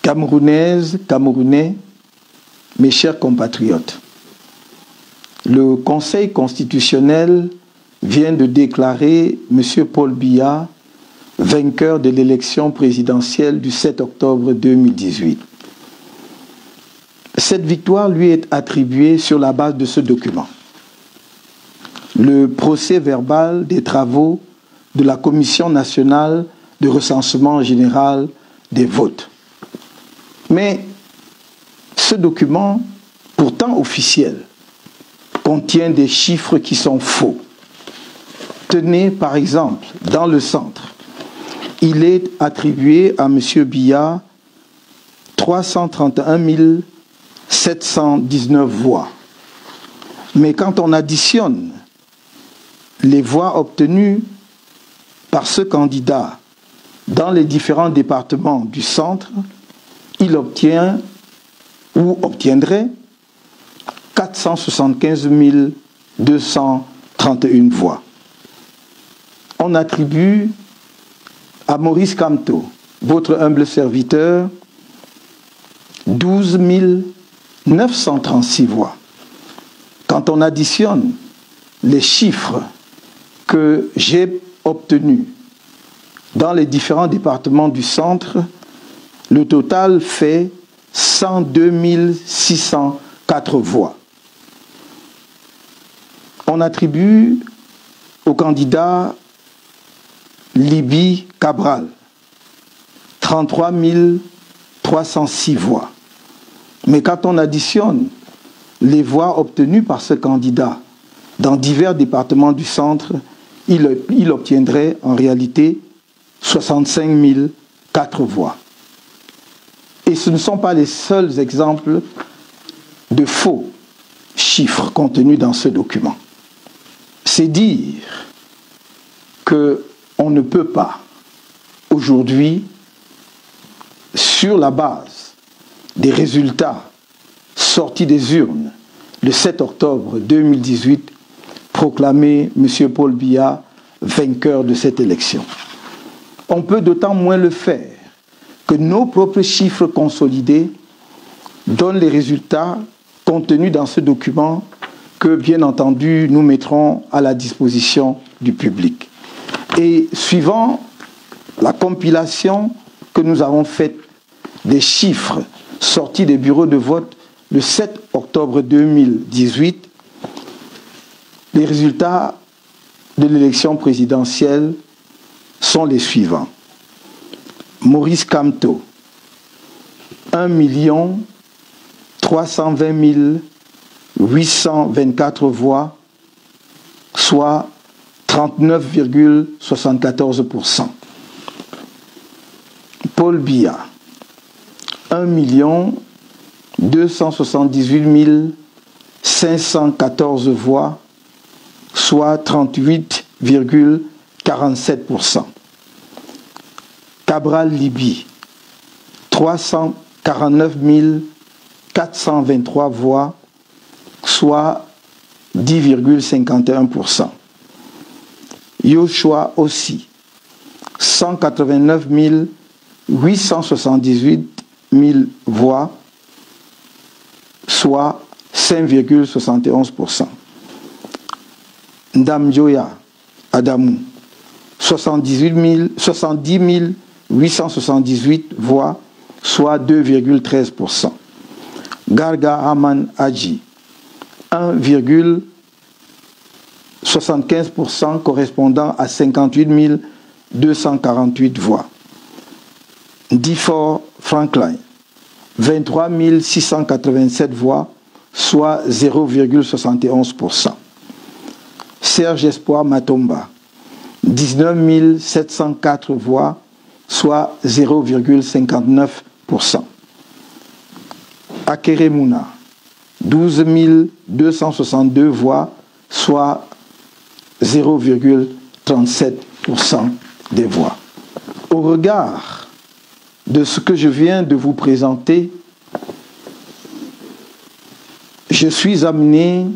Camerounaises, Camerounais, mes chers compatriotes, le Conseil constitutionnel vient de déclarer M. Paul Biya vainqueur de l'élection présidentielle du 7 octobre 2018. Cette victoire lui est attribuée sur la base de ce document. Le procès verbal des travaux de la Commission nationale de recensement général des votes. Mais ce document, pourtant officiel, contient des chiffres qui sont faux. Tenez par exemple, dans le centre, il est attribué à M. Biya 331 719 voix. Mais quand on additionne les voix obtenues par ce candidat dans les différents départements du centre, il obtient ou obtiendrait 475 231 voix. On attribue à Maurice Kamto, votre humble serviteur, 12 936 voix. Quand on additionne les chiffres que j'ai obtenus dans les différents départements du centre, le total fait 102 604 voix. On attribue au candidat Libby Cabral 33 306 voix. Mais quand on additionne les voix obtenues par ce candidat dans divers départements du centre, il obtiendrait en réalité 65 004 voix. Et ce ne sont pas les seuls exemples de faux chiffres contenus dans ce document. C'est dire qu'on ne peut pas aujourd'hui, sur la base des résultats sortis des urnes le 7 octobre 2018, proclamer M. Paul Biya vainqueur de cette élection. On peut d'autant moins le faire que nos propres chiffres consolidés donnent les résultats contenus dans ce document que, bien entendu, nous mettrons à la disposition du public. Et suivant la compilation que nous avons faite des chiffres sortis des bureaux de vote le 7 octobre 2018, les résultats de l'élection présidentielle sont les suivants. Maurice Kamto, 1 320 824 voix, soit 39,74%. Paul Biya, 1 278 514 voix, soit 38,47%. Cabral Libby, 349 423 voix, soit 10,51%. Yoshua aussi, 189 878 voix, soit 5,71%. Ndamjoya Adamou, 70 878 voix, soit 2,13%. Garga Haman Hadji, 1,75% correspondant à 58 248 voix. Difor Franklin, 23 687 voix, soit 0,71%. Serge Espoir Matomba, 19 704 voix, soit 0,59%. Akere Mouna, 12 262 voix, soit 0,37% des voix. Au regard de ce que je viens de vous présenter, je suis amené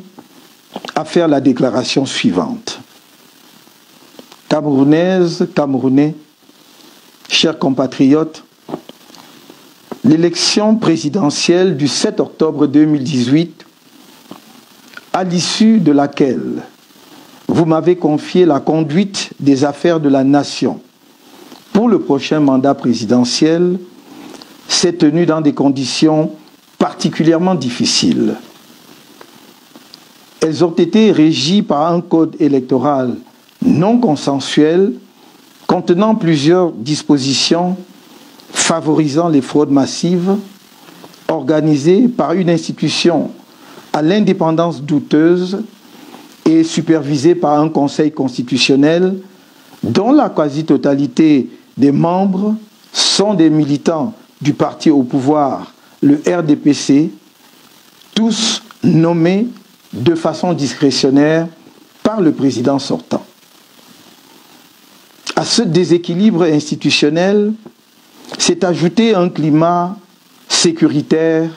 à faire la déclaration suivante. Camerounaises, Camerounais, chers compatriotes, l'élection présidentielle du 7 octobre 2018, à l'issue de laquelle vous m'avez confié la conduite des affaires de la nation pour le prochain mandat présidentiel, s'est tenue dans des conditions particulièrement difficiles. Elles ont été régies par un code électoral non consensuel contenant plusieurs dispositions favorisant les fraudes massives, organisées par une institution à l'indépendance douteuse et supervisée par un conseil constitutionnel dont la quasi-totalité des membres sont des militants du parti au pouvoir, le RDPC, tous nommés de façon discrétionnaire par le président sortant. À ce déséquilibre institutionnel s'est ajouté un climat sécuritaire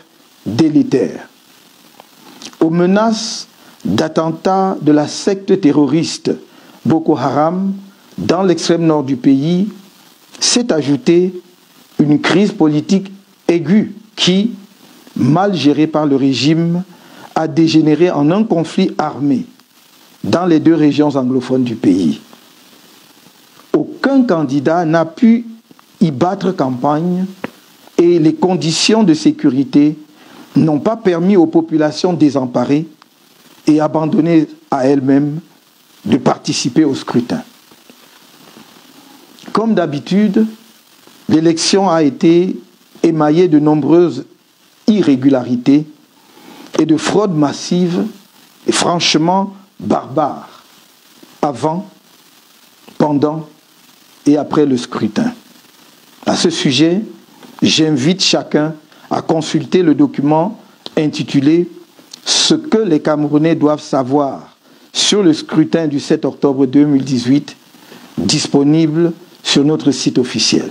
délétère. Aux menaces d'attentats de la secte terroriste Boko Haram dans l'extrême nord du pays s'est ajoutée une crise politique aiguë qui, mal gérée par le régime, a dégénéré en un conflit armé dans les deux régions anglophones du pays. Aucun candidat n'a pu y battre campagne et les conditions de sécurité n'ont pas permis aux populations désemparées et abandonnées à elles-mêmes de participer au scrutin. Comme d'habitude, l'élection a été émaillée de nombreuses irrégularités et de fraudes massives et franchement barbares avant, pendant et après le scrutin. À ce sujet, j'invite chacun à consulter le document intitulé « Ce que les Camerounais doivent savoir sur le scrutin du 7 octobre 2018 » disponible sur notre site officiel.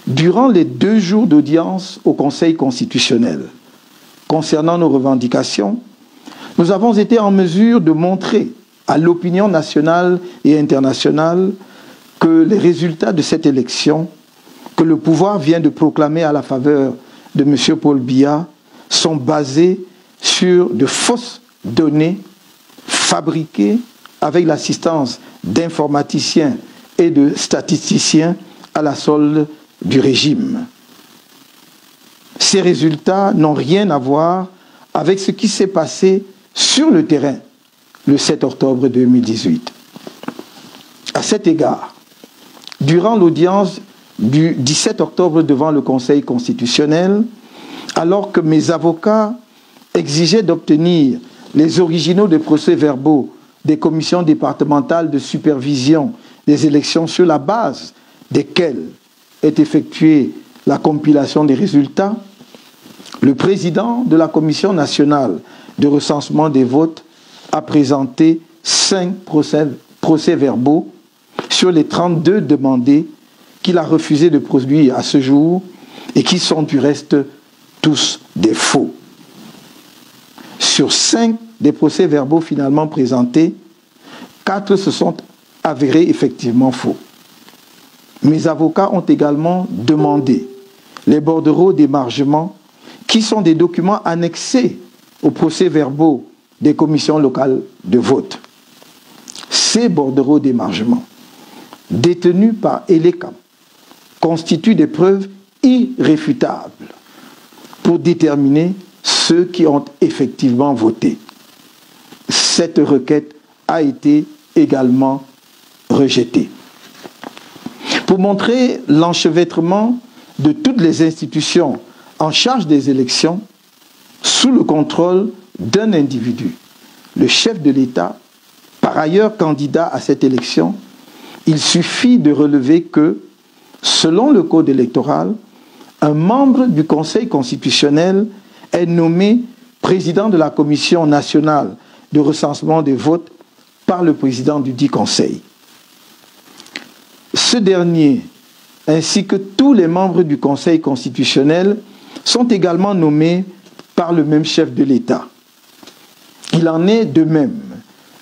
Durant les 2 jours d'audience au Conseil constitutionnel, concernant nos revendications, nous avons été en mesure de montrer à l'opinion nationale et internationale que les résultats de cette élection que le pouvoir vient de proclamer à la faveur de M. Paul Biya sont basés sur de fausses données fabriquées avec l'assistance d'informaticiens et de statisticiens à la solde du régime. Ces résultats n'ont rien à voir avec ce qui s'est passé sur le terrain le 7 octobre 2018. À cet égard, durant l'audience du 17 octobre devant le Conseil constitutionnel, alors que mes avocats exigeaient d'obtenir les originaux des procès-verbaux des commissions départementales de supervision des élections sur la base desquelles est effectuée la compilation des résultats, le président de la Commission nationale de recensement des votes a présenté 5 procès-verbaux sur les 32 demandés qu'il a refusé de produire à ce jour et qui sont du reste tous des faux. Sur 5 des procès-verbaux finalement présentés, 4 se sont avérés effectivement faux. Mes avocats ont également demandé les bordereaux d'émargement qui sont des documents annexés aux procès-verbaux des commissions locales de vote. Ces bordereaux d'émargement, détenus par ELECAM, constituent des preuves irréfutables pour déterminer ceux qui ont effectivement voté. Cette requête a été également rejetée. Pour montrer l'enchevêtrement de toutes les institutions en charge des élections sous le contrôle d'un individu, le chef de l'État, par ailleurs candidat à cette élection, il suffit de relever que, selon le code électoral, un membre du Conseil constitutionnel est nommé président de la Commission nationale de recensement des votes par le président du dit Conseil. Ce dernier, ainsi que tous les membres du Conseil constitutionnel, sont également nommés par le même chef de l'État. Il en est de même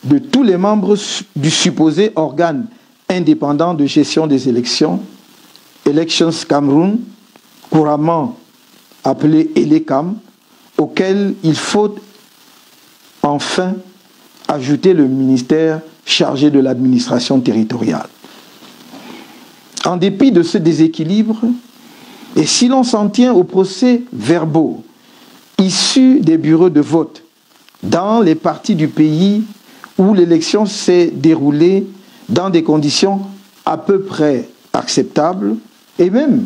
de tous les membres du supposé organe indépendant de gestion des élections, Elections Cameroun, couramment appelé ELECAM, auquel il faut enfin ajouter le ministère chargé de l'administration territoriale. En dépit de ce déséquilibre, et si l'on s'en tient aux procès-verbaux issus des bureaux de vote dans les parties du pays où l'élection s'est déroulée dans des conditions à peu près acceptables, et même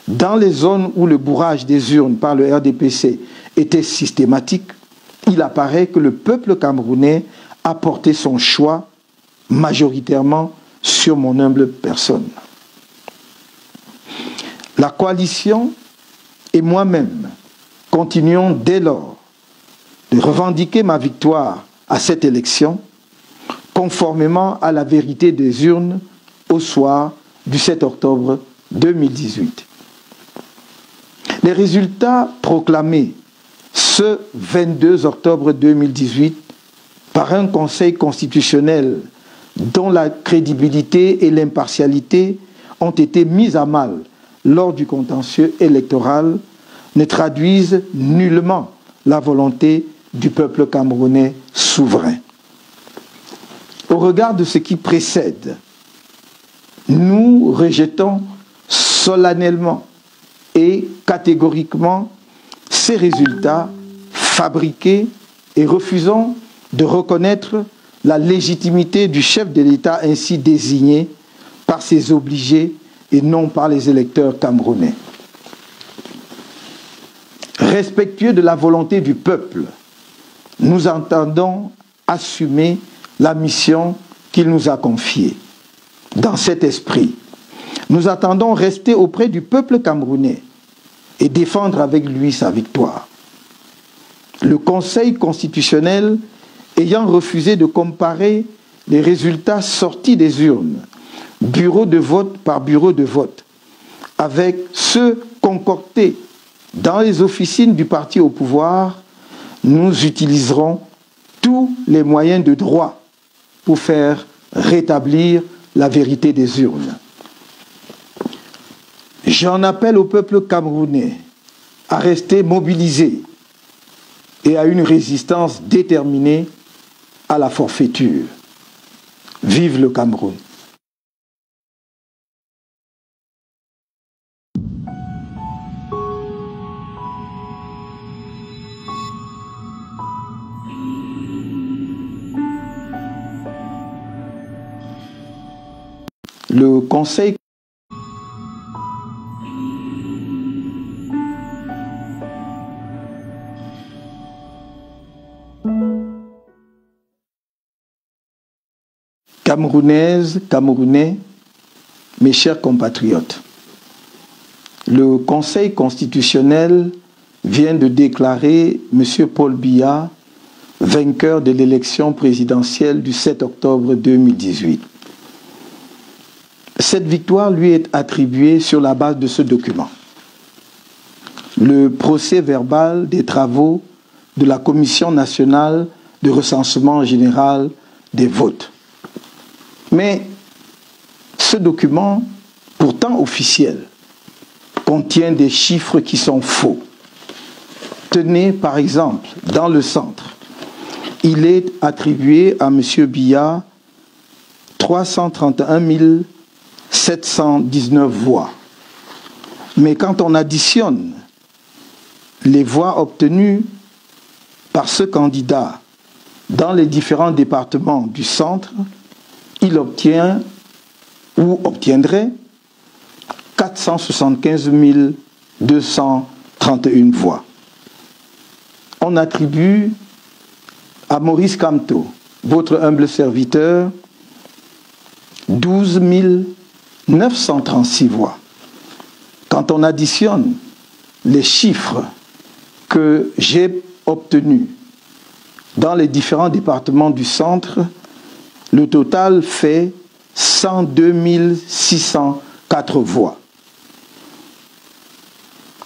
dans les zones où le bourrage des urnes par le RDPC était systématique, il apparaît que le peuple camerounais a porté son choix majoritairement sur mon humble personne. La coalition et moi-même continuons dès lors de revendiquer ma victoire à cette élection conformément à la vérité des urnes au soir du 7 octobre 2018. Les résultats proclamés ce 22 octobre 2018 par un Conseil constitutionnel dont la crédibilité et l'impartialité ont été mises à mal lors du contentieux électoral ne traduisent nullement la volonté du peuple camerounais souverain. Au regard de ce qui précède, nous rejetons solennellement et catégoriquement ces résultats fabriqués et refusons de reconnaître la légitimité du chef de l'État ainsi désigné par ses obligés et non par les électeurs camerounais. Respectueux de la volonté du peuple, nous entendons assumer la mission qu'il nous a confiée. Dans cet esprit, nous attendons rester auprès du peuple camerounais et défendre avec lui sa victoire. Le Conseil constitutionnel ayant refusé de comparer les résultats sortis des urnes, bureau de vote par bureau de vote, avec ceux concoctés dans les officines du parti au pouvoir, nous utiliserons tous les moyens de droit pour faire rétablir la vérité des urnes. J'en appelle au peuple camerounais à rester mobilisé et à une résistance déterminée à la forfaiture. Vive le Cameroun! Le Conseil Camerounaises, Camerounais, mes chers compatriotes, le Conseil constitutionnel vient de déclarer M. Paul Biya vainqueur de l'élection présidentielle du 7 octobre 2018. Cette victoire lui est attribuée sur la base de ce document. Le procès verbal des travaux de la Commission nationale de recensement général des votes. Mais ce document, pourtant officiel, contient des chiffres qui sont faux. Tenez par exemple, dans le centre, il est attribué à M. Biya 331 719 voix. Mais quand on additionne les voix obtenues par ce candidat dans les différents départements du centre, il obtient ou obtiendrait 475 231 voix. On attribue à Maurice Kamto, votre humble serviteur, 12 936 voix. Quand on additionne les chiffres que j'ai obtenus dans les différents départements du centre, le total fait 102 604 voix.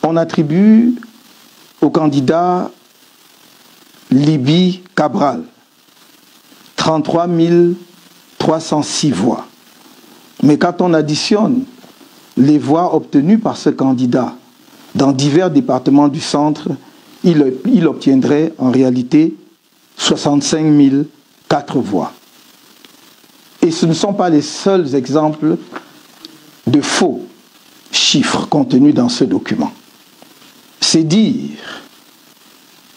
On attribue au candidat Libye Cabral 33 306 voix. Mais quand on additionne les voix obtenues par ce candidat dans divers départements du centre, il obtiendrait en réalité 65 004 voix. Et ce ne sont pas les seuls exemples de faux chiffres contenus dans ce document. C'est dire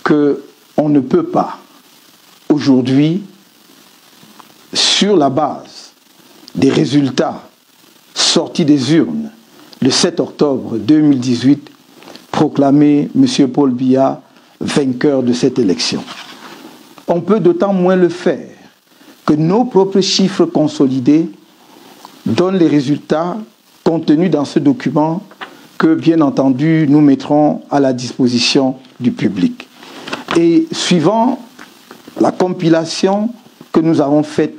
qu'on ne peut pas aujourd'hui, sur la base des résultats sortis des urnes le 7 octobre 2018, proclamer M. Paul Biya vainqueur de cette élection. On peut d'autant moins le faire que nos propres chiffres consolidés donnent les résultats contenus dans ce document que, bien entendu, nous mettrons à la disposition du public. Et suivant la compilation que nous avons faite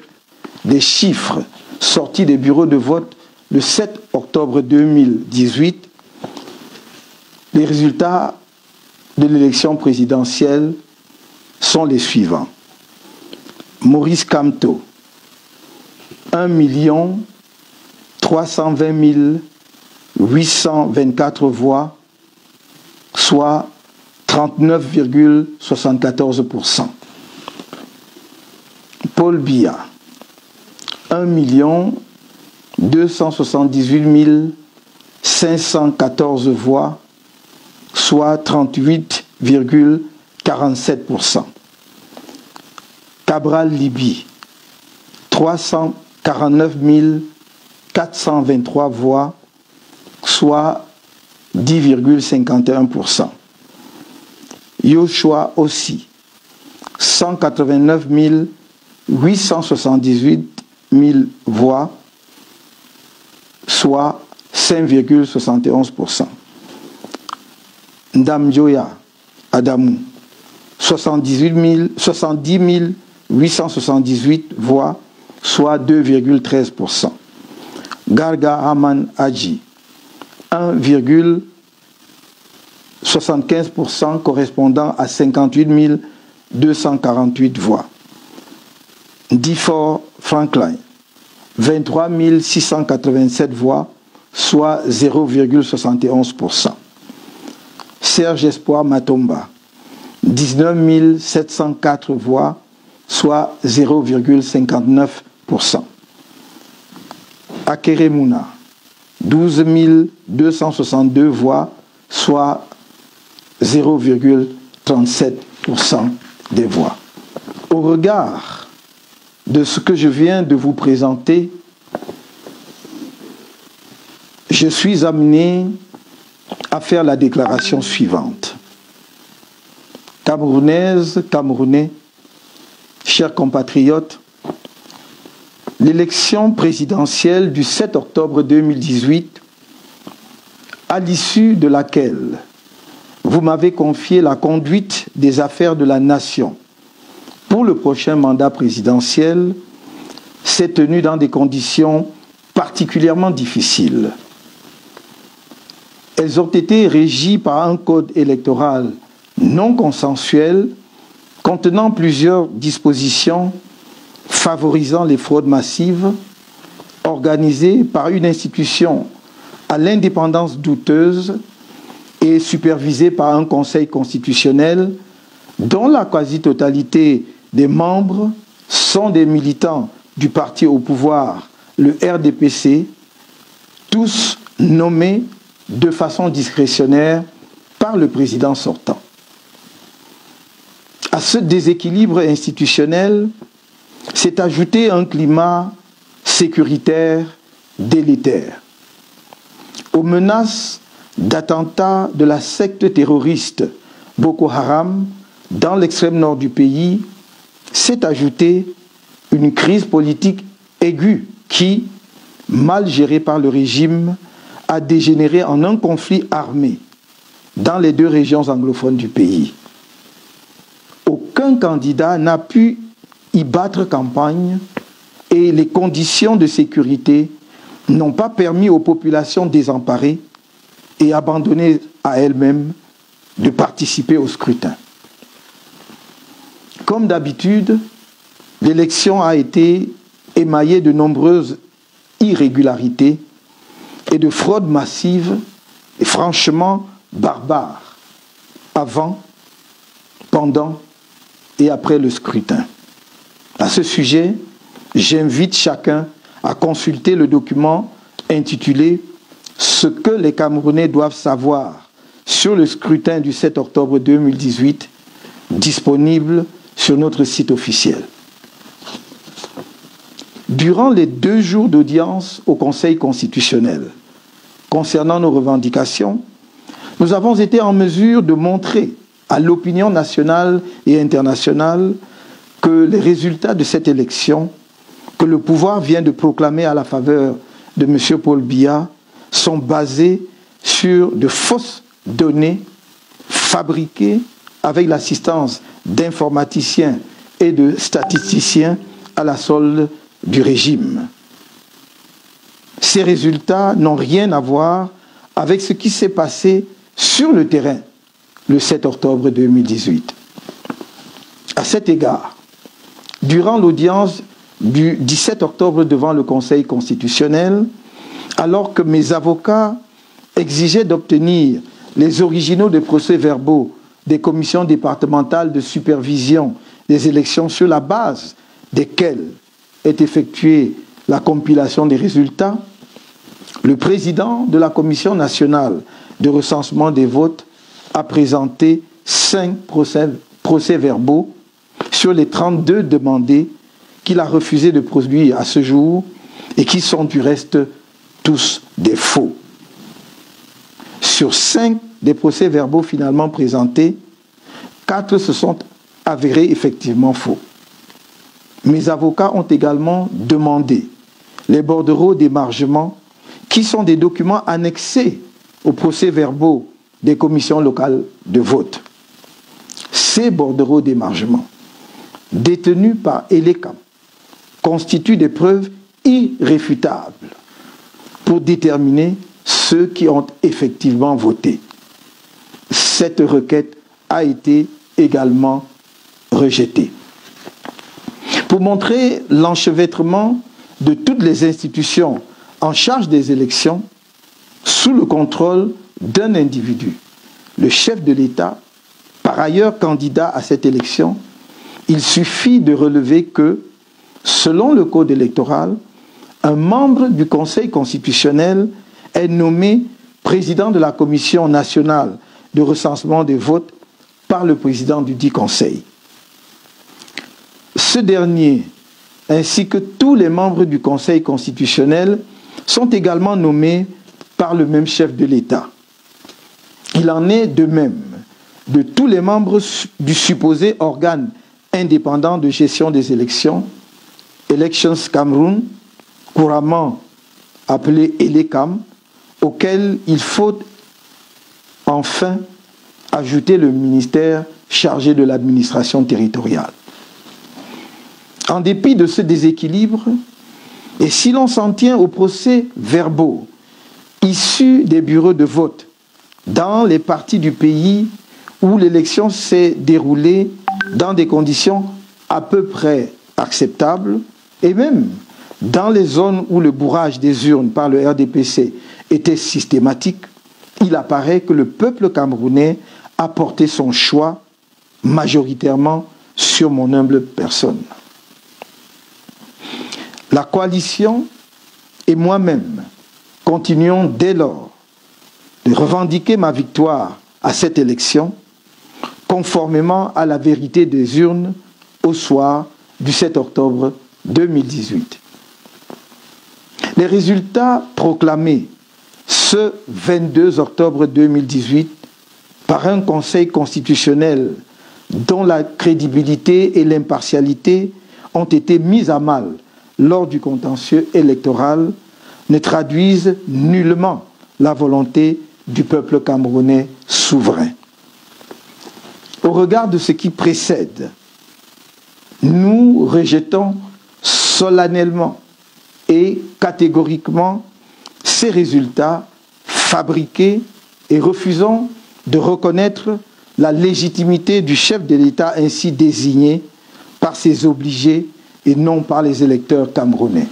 des chiffres sortis des bureaux de vote le 7 octobre 2018, les résultats de l'élection présidentielle sont les suivants. Maurice Kamto, 1 320 824 voix, soit 39,74%. Paul Biya, 1 278 514 voix, soit 38,47%. Cabral Libi, 349 423 voix, soit 10,51%. Yoshua Ossi, 189 878 voix, soit 5,71%. Ndamjoya Adamou, 70 878 voix, soit 2,13%. Garga Haman Hadji, 1,75% correspondant à 58 248 voix. Difor Franklin, 23 687 voix, soit 0,71%. Serge Espoir Matomba, 19 704 voix, soit 0,59%. Akere Mouna, 12 262 voix, soit 0,37% des voix. Au regard de ce que je viens de vous présenter, je suis amené à faire la déclaration suivante. Camerounaises, Camerounais, chers compatriotes, l'élection présidentielle du 7 octobre 2018, à l'issue de laquelle vous m'avez confié la conduite des affaires de la nation pour le prochain mandat présidentiel, s'est tenue dans des conditions particulièrement difficiles. Elles ont été régies par un code électoral non consensuel contenant plusieurs dispositions favorisant les fraudes massives, organisées par une institution à l'indépendance douteuse et supervisée par un conseil constitutionnel dont la quasi-totalité des membres sont des militants du parti au pouvoir, le RDPC, tous nommés de façon discrétionnaire par le président sortant. À ce déséquilibre institutionnel s'est ajouté un climat sécuritaire délétère. Aux menaces d'attentats de la secte terroriste Boko Haram dans l'extrême nord du pays s'est ajoutée une crise politique aiguë qui, mal gérée par le régime, a dégénéré en un conflit armé dans les deux régions anglophones du pays. Aucun candidat n'a pu y battre campagne et les conditions de sécurité n'ont pas permis aux populations désemparées et abandonnées à elles-mêmes de participer au scrutin. Comme d'habitude, l'élection a été émaillée de nombreuses irrégularités et de fraude massive et franchement barbare avant, pendant et après le scrutin. À ce sujet, j'invite chacun à consulter le document intitulé « Ce que les Camerounais doivent savoir sur le scrutin du 7 octobre 2018 » disponible sur notre site officiel. Durant les 2 jours d'audience au Conseil constitutionnel, concernant nos revendications, nous avons été en mesure de montrer à l'opinion nationale et internationale que les résultats de cette élection, que le pouvoir vient de proclamer à la faveur de M. Paul Biya, sont basés sur de fausses données fabriquées avec l'assistance d'informaticiens et de statisticiens à la solde du régime. Ces résultats n'ont rien à voir avec ce qui s'est passé sur le terrain le 7 octobre 2018. À cet égard, durant l'audience du 17 octobre devant le Conseil constitutionnel, alors que mes avocats exigeaient d'obtenir les originaux des procès-verbaux des commissions départementales de supervision des élections sur la base desquelles est effectuée la compilation des résultats, le président de la Commission nationale de recensement des votes a présenté 5 procès-verbaux sur les 32 demandés qu'il a refusé de produire à ce jour et qui sont du reste tous des faux. Sur 5 des procès-verbaux finalement présentés, 4 se sont avérés effectivement faux. Mes avocats ont également demandé les bordereaux d'émargement qui sont des documents annexés aux procès-verbaux des commissions locales de vote. Ces bordereaux d'émargement, détenus par ELECAM, constituent des preuves irréfutables pour déterminer ceux qui ont effectivement voté. Cette requête a été également rejetée. Pour montrer l'enchevêtrement de toutes les institutions en charge des élections sous le contrôle d'un individu, le chef de l'État, par ailleurs candidat à cette élection, il suffit de relever que, selon le code électoral, un membre du Conseil constitutionnel est nommé président de la Commission nationale de recensement des votes par le président du dit Conseil. Ce dernier, ainsi que tous les membres du Conseil constitutionnel, sont également nommés par le même chef de l'État. Il en est de même de tous les membres du supposé organe indépendant de gestion des élections, Elections Cameroun, couramment appelé ELECAM, auquel il faut enfin ajouter le ministère chargé de l'administration territoriale. En dépit de ce déséquilibre, et si l'on s'en tient aux procès-verbaux issus des bureaux de vote dans les parties du pays où l'élection s'est déroulée dans des conditions à peu près acceptables, et même dans les zones où le bourrage des urnes par le RDPC était systématique, il apparaît que le peuple camerounais a porté son choix majoritairement sur mon humble personne. La coalition et moi-même continuons dès lors de revendiquer ma victoire à cette élection conformément à la vérité des urnes au soir du 7 octobre 2018. Les résultats proclamés ce 22 octobre 2018 par un Conseil constitutionnel dont la crédibilité et l'impartialité ont été mises à mal lors du contentieux électoral ne traduisent nullement la volonté du peuple camerounais souverain. Au regard de ce qui précède, nous rejetons solennellement et catégoriquement ces résultats fabriqués et refusons de reconnaître la légitimité du chef de l'État ainsi désigné par ses obligés et non par les électeurs camerounais.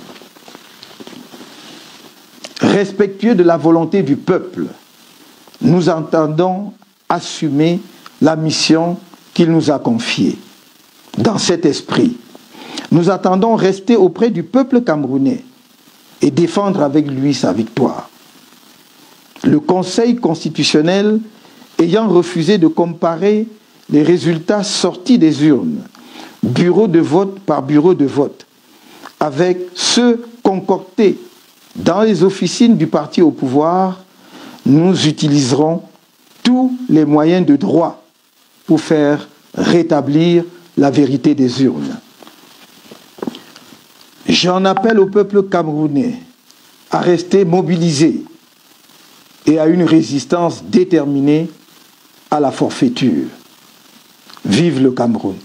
respectueux de la volonté du peuple, nous entendons assumer la mission qu'il nous a confiée. Dans cet esprit, nous attendons rester auprès du peuple camerounais et défendre avec lui sa victoire. Le Conseil constitutionnel ayant refusé de comparer les résultats sortis des urnes, bureau de vote par bureau de vote, avec ceux concoctés dans les officines du parti au pouvoir, nous utiliserons tous les moyens de droit pour faire rétablir la vérité des urnes. J'en appelle au peuple camerounais à rester mobilisé et à une résistance déterminée à la forfaiture. Vive le Cameroun!